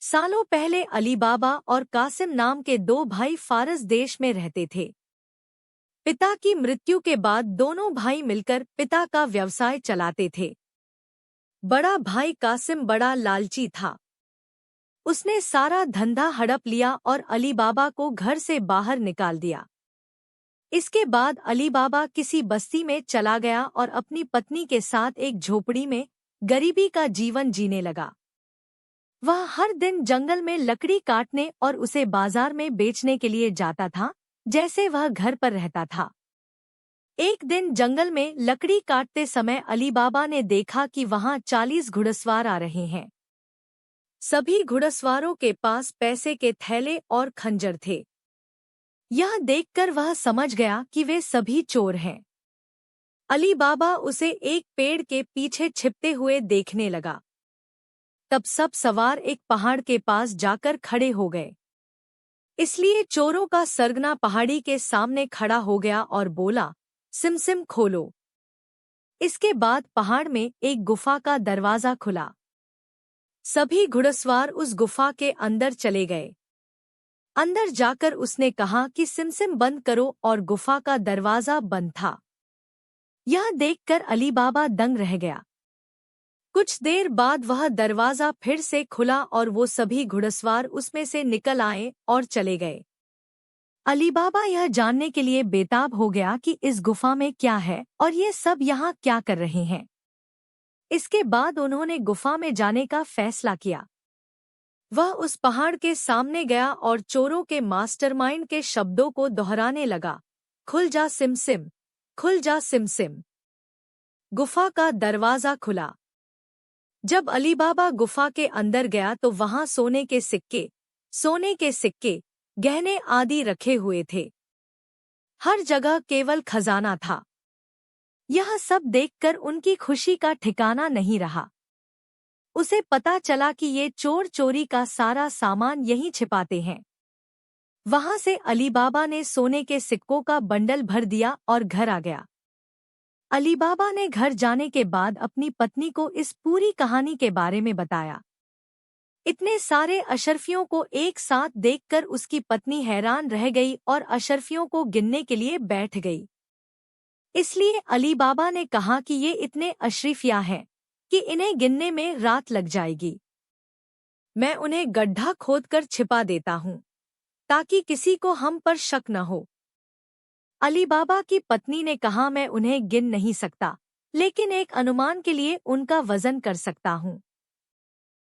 सालों पहले अली बाबा और कासिम नाम के दो भाई फारस देश में रहते थे। पिता की मृत्यु के बाद दोनों भाई मिलकर पिता का व्यवसाय चलाते थे। बड़ा भाई कासिम बड़ा लालची था। उसने सारा धंधा हड़प लिया और अली बाबा को घर से बाहर निकाल दिया। इसके बाद अली बाबा किसी बस्ती में चला गया और अपनी पत्नी के साथ एक झोपड़ी में गरीबी का जीवन जीने लगा। वह हर दिन जंगल में लकड़ी काटने और उसे बाजार में बेचने के लिए जाता था, जैसे वह घर पर रहता था। एक दिन जंगल में लकड़ी काटते समय अली बाबा ने देखा कि वहां 40 घुड़सवार आ रहे हैं। सभी घुड़सवारों के पास पैसे के थैले और खंजर थे। यह देखकर वह समझ गया कि वे सभी चोर हैं। अली बाबा उसे एक पेड़ के पीछे छिपते हुए देखने लगा। तब सब सवार एक पहाड़ के पास जाकर खड़े हो गए। इसलिए चोरों का सरगना पहाड़ी के सामने खड़ा हो गया और बोला, सिम खोलो। इसके बाद पहाड़ में एक गुफा का दरवाजा खुला। सभी घुड़सवार उस गुफा के अंदर चले गए। अंदर जाकर उसने कहा कि सिम बंद करो, और गुफा का दरवाजा बंद था। यह देखकर अली बाबा दंग रह गया। कुछ देर बाद वह दरवाजा फिर से खुला और वो सभी घुड़सवार उसमें से निकल आए और चले गए। अली बाबा यह जानने के लिए बेताब हो गया कि इस गुफा में क्या है और ये सब यहाँ क्या कर रहे हैं। इसके बाद उन्होंने गुफा में जाने का फैसला किया। वह उस पहाड़ के सामने गया और चोरों के मास्टरमाइंड के शब्दों को दोहराने लगा, खुल जा सिम, खुल जा सिम। गुफा का दरवाजा खुला। जब अली बाबा गुफा के अंदर गया तो वहां सोने के सिक्के, गहने आदि रखे हुए थे। हर जगह केवल खजाना था। यह सब देखकर उनकी खुशी का ठिकाना नहीं रहा। उसे पता चला कि ये चोर चोरी का सारा सामान यहीं छिपाते हैं। वहां से अली बाबा ने सोने के सिक्कों का बंडल भर दिया और घर आ गया। अली बाबा ने घर जाने के बाद अपनी पत्नी को इस पूरी कहानी के बारे में बताया। इतने सारे अशरफियों को एक साथ देखकर उसकी पत्नी हैरान रह गई और अशरफियों को गिनने के लिए बैठ गई। इसलिए अली बाबा ने कहा कि ये इतने अशरफिया हैं कि इन्हें गिनने में रात लग जाएगी। मैं उन्हें गड्ढा खोदकर छिपा देता हूँ ताकि किसी को हम पर शक न हो। अली बाबा की पत्नी ने कहा, मैं उन्हें गिन नहीं सकता, लेकिन एक अनुमान के लिए उनका वजन कर सकता हूँ।